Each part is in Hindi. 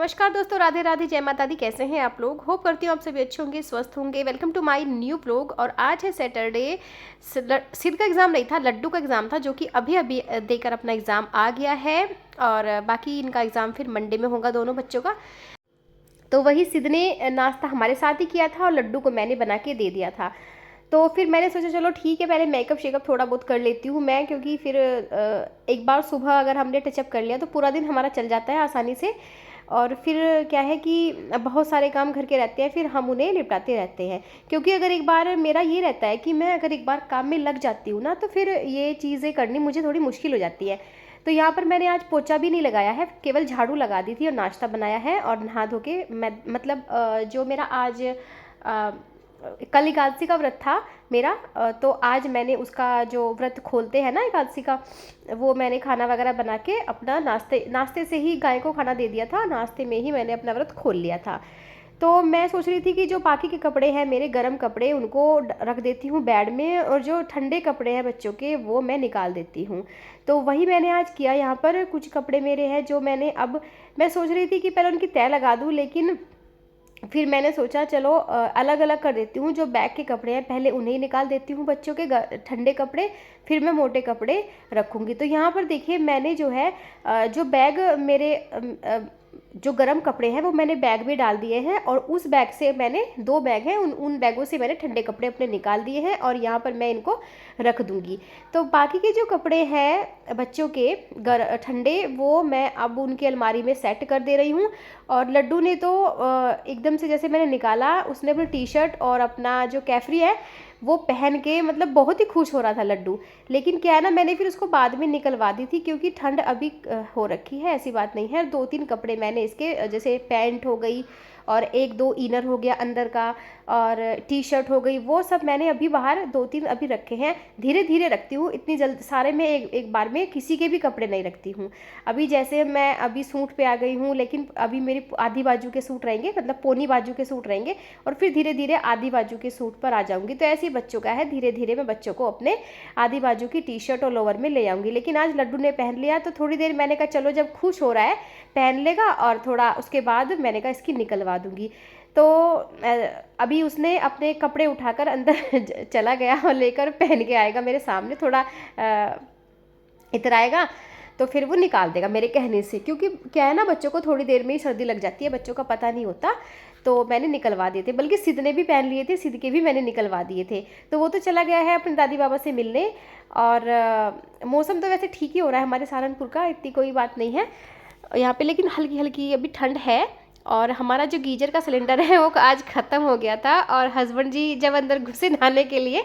नमस्कार दोस्तों, राधे राधे, जय माता दी। कैसे हैं आप लोग? होप करती हूँ आप सभी अच्छे होंगे, स्वस्थ होंगे। Welcome to my new blog. और आज है सैटरडे। सिद्ध का एग्ज़ाम नहीं था, लड्डू का एग्ज़ाम था, जो कि अभी अभी देकर अपना एग्ज़ाम आ गया है। और बाकी इनका एग्ज़ाम फिर मंडे में होगा दोनों बच्चों का। तो वही सिद्ध ने नाश्ता हमारे साथ ही किया था और लड्डू को मैंने बना के दे दिया था। तो फिर मैंने सोचा चलो ठीक है, पहले मेकअप शेकअप थोड़ा बहुत कर लेती हूँ मैं, क्योंकि फिर एक बार सुबह अगर हमने टचअप कर लिया तो पूरा दिन हमारा चल जाता है आसानी से। और फिर क्या है कि बहुत सारे काम घर के रहते हैं, फिर हम उन्हें निपटाते रहते हैं। क्योंकि अगर एक बार मेरा ये रहता है कि मैं अगर एक बार काम में लग जाती हूँ ना, तो फिर ये चीज़ें करनी मुझे थोड़ी मुश्किल हो जाती है। तो यहाँ पर मैंने आज पोछा भी नहीं लगाया है, केवल झाड़ू लगा दी थी और नाश्ता बनाया है और नहा धो के मैं मतलब जो मेरा आज कल एकादशी का व्रत था मेरा, तो आज मैंने उसका जो व्रत खोलते हैं ना एकादशी का, वो मैंने खाना वगैरह बना के अपना नाश्ते से ही गाय को खाना दे दिया था। नाश्ते में ही मैंने अपना व्रत खोल लिया था। तो मैं सोच रही थी कि जो बाकी के कपड़े हैं मेरे गर्म कपड़े, उनको रख देती हूँ बेड में, और जो ठंडे कपड़े हैं बच्चों के वो मैं निकाल देती हूँ। तो वही मैंने आज किया। यहाँ पर कुछ कपड़े मेरे हैं जो मैं सोच रही थी कि पहले उनकी तह लगा दूँ, लेकिन फिर मैंने सोचा चलो अलग अलग कर देती हूँ। जो बैग के कपड़े हैं पहले उन्हें ही निकाल देती हूँ, बच्चों के ठंडे कपड़े, फिर मैं मोटे कपड़े रखूँगी। तो यहाँ पर देखिए मैंने जो है जो बैग मेरे जो गर्म कपड़े हैं वो मैंने बैग में डाल दिए हैं, और उस बैग से मैंने 2 बैग हैं, उन बैगों से मैंने ठंडे कपड़े अपने निकाल दिए हैं और यहाँ पर मैं इनको रख दूँगी। तो बाकी के जो कपड़े हैं बच्चों के ठंडे, वो मैं अब उनकी अलमारी में सेट कर दे रही हूँ। और लड्डू ने तो एकदम से जैसे मैंने निकाला, उसने अपनी टी शर्ट और अपना जो कैफरी है वो पहन के मतलब बहुत ही खुश हो रहा था लड्डू। लेकिन क्या है ना, मैंने फिर उसको बाद में निकलवा दी थी, क्योंकि ठंड अभी हो रखी है, ऐसी बात नहीं है। 2-3 कपड़े मैंने इसके जैसे पैंट हो गई और 1-2 इनर हो गया अंदर का, और टी शर्ट हो गई, वो सब मैंने अभी बाहर 2-3 अभी रखे हैं। धीरे धीरे रखती हूँ, इतनी जल्द सारे में एक बार में किसी के भी कपड़े नहीं रखती हूँ। अभी जैसे मैं अभी सूट पे आ गई हूँ, लेकिन अभी मेरी आधी बाजू के सूट रहेंगे, मतलब पौनी बाजू के सूट रहेंगे, और फिर धीरे धीरे आधी बाजू के सूट पर आ जाऊँगी। तो ऐसे ही बच्चों का है, धीरे धीरे मैं बच्चों को अपने आधी बाजू की टी शर्ट और लोअर में ले आऊँगी। लेकिन आज लड्डू ने पहन लिया, तो थोड़ी देर मैंने कहा चलो जब खुश हो रहा है पहन लेगा, और थोड़ा उसके बाद मैंने कहा इसकी निकलवा दूँगी। तो अभी उसने अपने कपड़े उठाकर अंदर चला गया और लेकर पहन के आएगा मेरे सामने, थोड़ा इधर आएगा तो फिर वो निकाल देगा मेरे कहने से। क्योंकि क्या है ना, बच्चों को थोड़ी देर में ही सर्दी लग जाती है, बच्चों का पता नहीं होता। तो मैंने निकलवा दिए थे, बल्कि सिद्ध ने भी पहन लिए थे, सिद्ध के भी मैंने निकलवा दिए थे। तो वो तो चला गया है अपने दादी बाबा से मिलने। और मौसम तो वैसे ठीक ही हो रहा है हमारे सहारनपुर का, इतनी कोई बात नहीं है यहाँ पे, लेकिन हल्की हल्की अभी ठंड है। और हमारा जो गीजर का सिलेंडर है वो आज ख़त्म हो गया था, और हस्बैंड जी जब अंदर घुसे नहाने के लिए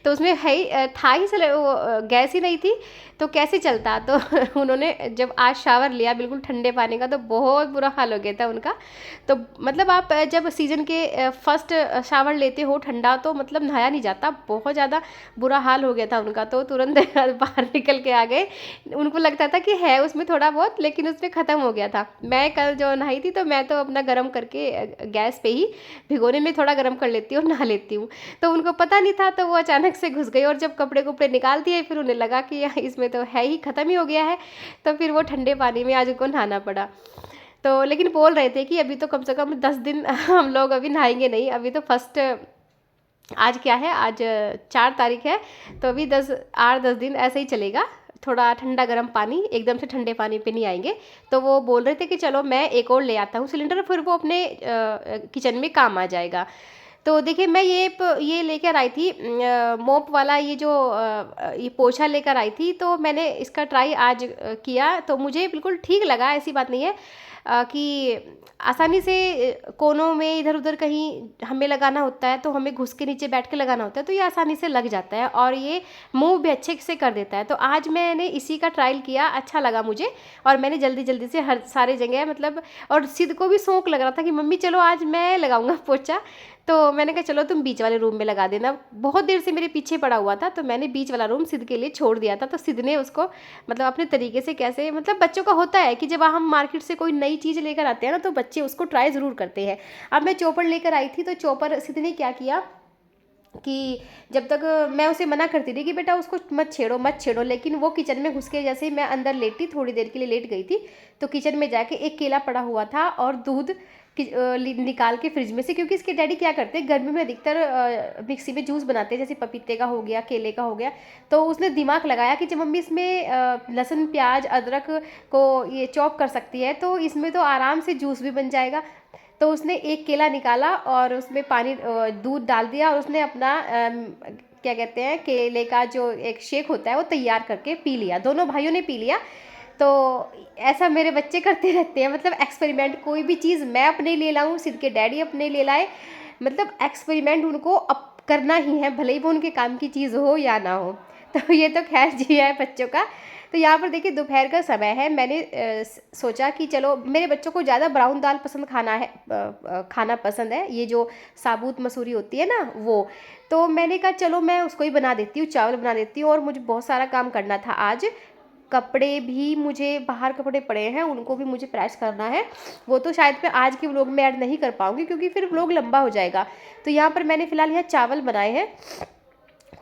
तो उसमें है ही था ही वो गैस ही नहीं थी, तो कैसे चलता। तो उन्होंने जब आज शावर लिया बिल्कुल ठंडे पानी का, तो बहुत बुरा हाल हो गया था उनका। तो मतलब आप जब सीज़न के फर्स्ट शावर लेते हो ठंडा, तो मतलब नहाया नहीं जाता, बहुत ज़्यादा बुरा हाल हो गया था उनका। तो तुरंत बाहर निकल के आ गए। उनको लगता था कि है उसमें थोड़ा बहुत, लेकिन उसमें ख़त्म हो गया था। मैं कल जो नहाई थी, तो मैं तो अपना गर्म करके गैस पे ही भिगोने में थोड़ा गर्म कर लेती हूँ और नहा लेती हूँ। तो उनको पता नहीं था, तो वो अचानक से घुस गई, और जब कपड़े कुपड़े निकाल दिए फिर उन्हें लगा कि इसमें तो है ही, ख़त्म ही हो गया है। तो फिर वो ठंडे पानी में आज उनको नहाना पड़ा। तो लेकिन बोल रहे थे कि अभी तो कम से कम 10 दिन हम लोग अभी नहाएंगे नहीं। अभी तो फर्स्ट आज क्या है, आज 4 तारीख है, तो अभी 8-10 दिन ऐसे ही चलेगा। थोड़ा ठंडा गर्म पानी, एकदम से ठंडे पानी पे नहीं आएंगे। तो वो बोल रहे थे कि चलो मैं एक और ले आता हूँ सिलेंडर, फिर वो अपने किचन में काम आ जाएगा। तो देखिए मैं ये लेकर आई थी मोप वाला, ये जो ये पोछा लेकर आई थी। तो मैंने इसका ट्राई आज किया, तो मुझे बिल्कुल ठीक लगा। ऐसी बात नहीं है कि आसानी से कोनों में इधर उधर कहीं हमें लगाना होता है, तो हमें घुस के नीचे बैठ के लगाना होता है, तो ये आसानी से लग जाता है, और ये मूव भी अच्छे से कर देता है। तो आज मैंने इसी का ट्रायल किया, अच्छा लगा मुझे। और मैंने जल्दी जल्दी से हर सारे जगह मतलब, और सिद्ध को भी शौक लग रहा था कि मम्मी चलो आज मैं लगाऊंगा पोछा। तो मैंने कहा चलो तुम बीच वाले रूम में लगा देना। बहुत देर से मेरे पीछे पड़ा हुआ था, तो मैंने बीच वाला रूम सिद्ध के लिए छोड़ दिया था। तो सिद्ध ने उसको मतलब अपने तरीके से, कैसे मतलब बच्चों का होता है कि जब हम मार्केट से कोई नई चीज़ लेकर आते हैं ना, तो बच्चे उसको ट्राई ज़रूर करते हैं। अब मैं चॉपर लेकर आई थी, तो चॉपर सिद्ध ने क्या किया, कि जब तक मैं उसे मना करती थी कि बेटा उसको मत छेड़ो मत छेड़ो, लेकिन वो किचन में घुस के, जैसे ही मैं अंदर लेटी, थोड़ी देर के लिए लेट गई थी, तो किचन में जाके एक केला पड़ा हुआ था और दूध निकाल के फ्रिज में से, क्योंकि इसके डैडी क्या करते हैं गर्मी में अधिकतर मिक्सी में जूस बनाते हैं, जैसे पपीते का हो गया, केले का हो गया। तो उसने दिमाग लगाया कि जब मम्मी इसमें लहसुन प्याज अदरक को ये चॉप कर सकती है तो इसमें तो आराम से जूस भी बन जाएगा। तो उसने एक केला निकाला और उसमें पानी दूध डाल दिया और उसने अपना क्या कहते हैं केले का जो एक शेक होता है वो तैयार करके पी लिया। दोनों भाइयों ने पी लिया। तो ऐसा मेरे बच्चे करते रहते हैं, मतलब एक्सपेरिमेंट, कोई भी चीज़ मैं अपने लिए लाऊं, सिद्ध के डैडी अपने लिए लाए, मतलब एक्सपेरिमेंट उनको अब करना ही है, भले ही वो उनके काम की चीज़ हो या ना हो। तो ये तो खैर जी है बच्चों का। तो यहाँ पर देखिए दोपहर का समय है, मैंने सोचा कि चलो, मेरे बच्चों को ज़्यादा ब्राउन दाल पसंद खाना पसंद है, ये जो साबुत मसूरी होती है ना वो। तो मैंने कहा चलो मैं उसको ही बना देती हूँ, चावल बना देती हूँ। और मुझे बहुत सारा काम करना था आज, कपड़े भी मुझे, बाहर कपड़े पड़े हैं उनको भी मुझे प्रेस करना है। वो तो शायद मैं आज के व्लॉग में ऐड नहीं कर पाऊँगी क्योंकि फिर व्लॉग लंबा हो जाएगा। तो यहाँ पर मैंने फ़िलहाल यहाँ चावल बनाए हैं,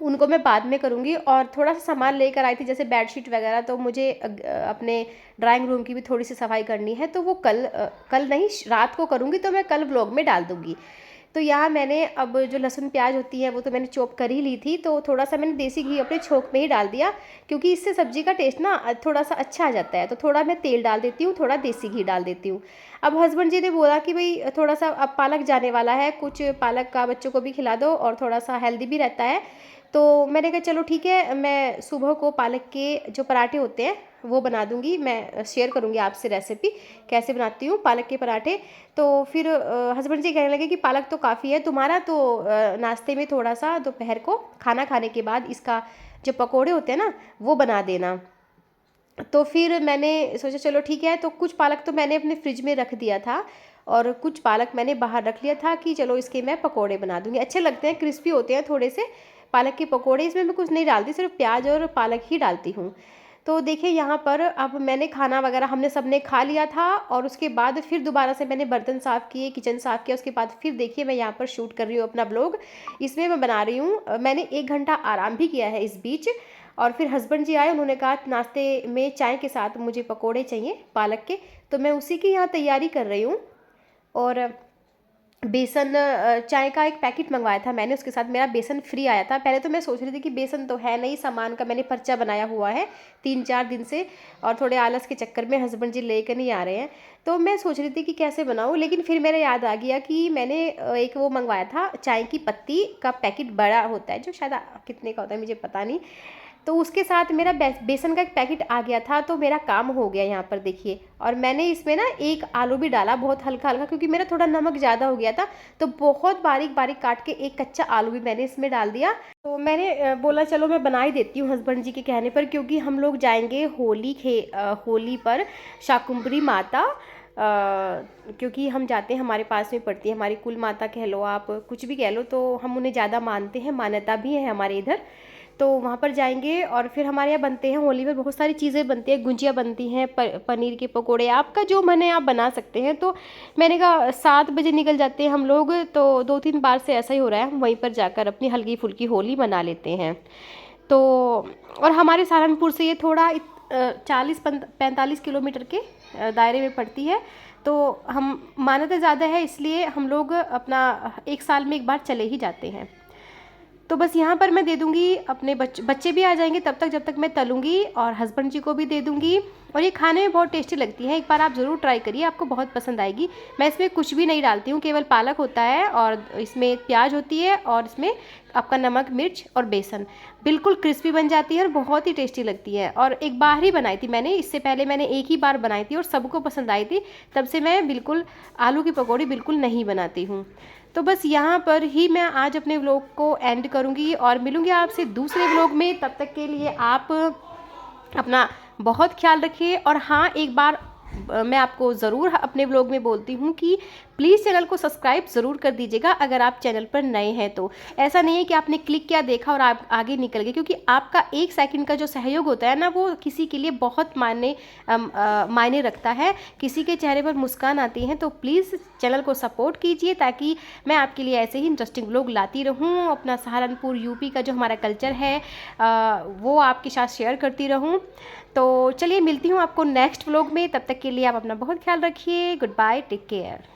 उनको मैं बाद में करूँगी। और थोड़ा सा सामान लेकर आई थी जैसे बेडशीट वगैरह, तो मुझे अपने ड्राइंग रूम की भी थोड़ी सी सफाई करनी है, तो वो कल नहीं रात को करूँगी, तो मैं कल व्लॉग में डाल दूँगी। तो यहाँ मैंने अब जो लहसुन प्याज होती है वो तो मैंने चॉप कर ही ली थी, तो थोड़ा सा मैंने देसी घी अपने छोंक में ही डाल दिया क्योंकि इससे सब्ज़ी का टेस्ट ना थोड़ा सा अच्छा आ जाता है। तो थोड़ा मैं तेल डाल देती हूँ, थोड़ा देसी घी डाल देती हूँ। अब हस्बैंड जी ने बोला कि भाई थोड़ा सा अब पालक जाने वाला है, कुछ पालक का बच्चों को भी खिला दो और थोड़ा सा हेल्दी भी रहता है। तो मैंने कहा चलो ठीक है, मैं सुबह को पालक के जो पराठे होते हैं वो बना दूंगी, मैं शेयर करूंगी आपसे रेसिपी कैसे बनाती हूँ पालक के पराठे। तो फिर हस्बैंड जी कहने लगे कि पालक तो काफ़ी है तुम्हारा, तो नाश्ते में थोड़ा सा दोपहर को खाना खाने के बाद इसका जो पकोड़े होते हैं ना वो बना देना। तो फिर मैंने सोचा चलो ठीक है, तो कुछ पालक तो मैंने अपने फ्रिज में रख दिया था और कुछ पालक मैंने बाहर रख लिया था कि चलो इसके मैं पकोड़े बना दूंगी, अच्छे लगते हैं, क्रिस्पी होते हैं थोड़े से पालक के पकोड़े। इसमें मैं कुछ नहीं डालती, सिर्फ प्याज और पालक ही डालती हूँ। तो देखिए यहाँ पर अब मैंने खाना वगैरह हमने सबने खा लिया था और उसके बाद फिर दोबारा से मैंने बर्तन साफ़ किए, किचन साफ़ किया। उसके बाद फिर देखिए मैं यहाँ पर शूट कर रही हूँ अपना ब्लॉग, इसमें मैं बना रही हूँ। मैंने 1 घंटा आराम भी किया है इस बीच। और फिर हस्बैंड जी आए, उन्होंने कहा नाश्ते में चाय के साथ मुझे पकोड़े चाहिए पालक के, तो मैं उसी की यहाँ तैयारी कर रही हूँ। और बेसन चाय का एक पैकेट मंगवाया था मैंने, उसके साथ मेरा बेसन फ्री आया था। पहले तो मैं सोच रही थी कि बेसन तो है नहीं, सामान का मैंने पर्चा बनाया हुआ है 3-4 दिन से, और थोड़े आलस के चक्कर में हस्बैंड जी लेकर नहीं आ रहे हैं, तो मैं सोच रही थी कि कैसे बनाऊँ। लेकिन फिर मेरे याद आ गया कि मैंने एक वो मंगवाया था चाय की पत्ती का पैकेट, बड़ा होता है जो शायद कितने का होता है मुझे पता नहीं, तो उसके साथ मेरा बेसन का एक पैकेट आ गया था। तो मेरा काम हो गया यहाँ पर देखिए। और मैंने इसमें ना एक आलू भी डाला, बहुत हल्का हल्का, क्योंकि मेरा थोड़ा नमक ज़्यादा हो गया था, तो बहुत बारीक बारीक काट के एक कच्चा आलू भी मैंने इसमें डाल दिया। तो मैंने बोला चलो मैं बना ही देती हूँ हस्बैंड जी के कहने पर, क्योंकि हम लोग जाएंगे होली पर शाकुंभरी माता, क्योंकि हम जाते हैं, हमारे पास में पड़ती है, हमारी कुल माता कह लो आप, कुछ भी कह लो, तो हम उन्हें ज़्यादा मानते हैं, मान्यता भी है हमारे इधर। तो वहाँ पर जाएंगे और फिर हमारे यहाँ बनते हैं होली में बहुत सारी चीज़ें बनती हैं, गुंजिया बनती हैं, पनीर के पकोड़े, आपका जो मन है आप बना सकते हैं। तो मैंने कहा 7 बजे निकल जाते हैं हम लोग, तो 2-3 बार से ऐसा ही हो रहा है, हम वहीं पर जाकर अपनी हल्की फुल्की होली मना लेते हैं। तो और हमारे सहारनपुर से ये थोड़ा 40-45 किलोमीटर के दायरे में पड़ती है, तो हम मान्यता ज़्यादा है इसलिए हम लोग अपना 1 साल में 1 बार चले ही जाते हैं। तो बस यहाँ पर मैं दे दूँगी अपने बच्चे भी आ जाएंगे तब तक, जब तक मैं तलूँगी, और हस्बैंड जी को भी दे दूँगी। और ये खाने में बहुत टेस्टी लगती है, एक बार आप ज़रूर ट्राई करिए, आपको बहुत पसंद आएगी। मैं इसमें कुछ भी नहीं डालती हूँ, केवल पालक होता है और इसमें प्याज होती है और इसमें आपका नमक मिर्च और बेसन, बिल्कुल क्रिस्पी बन जाती है और बहुत ही टेस्टी लगती है। और एक बार ही बनाई थी मैंने, इससे पहले मैंने एक ही बार बनाई थी और सबको पसंद आई थी, तब से मैं बिल्कुल आलू की पकौड़ी बिल्कुल नहीं बनाती हूँ। तो बस यहाँ पर ही मैं आज अपने व्लॉग को एंड करूँगी और मिलूँगी आपसे दूसरे व्लॉग में। तब तक के लिए आप अपना बहुत ख्याल रखिए। और हाँ, एक बार मैं आपको ज़रूर अपने व्लॉग में बोलती हूँ कि प्लीज़ चैनल को सब्सक्राइब ज़रूर कर दीजिएगा अगर आप चैनल पर नए हैं तो। ऐसा नहीं है कि आपने क्लिक किया, देखा और आप आगे निकल गए, क्योंकि आपका 1 सेकंड का जो सहयोग होता है ना, वो किसी के लिए बहुत मायने रखता है। किसी के चेहरे पर मुस्कान आती है। तो प्लीज़ चैनल को सपोर्ट कीजिए ताकि मैं आपके लिए ऐसे ही इंटरेस्टिंग व्लॉग लाती रहूँ। अपना सहारनपुर यूपी का जो हमारा कल्चर है वो आपके साथ शेयर करती रहूँ। तो चलिए मिलती हूँ आपको नेक्स्ट व्लॉग में। तब तक के लिए आप अपना बहुत ख्याल रखिए। Good bye, take care.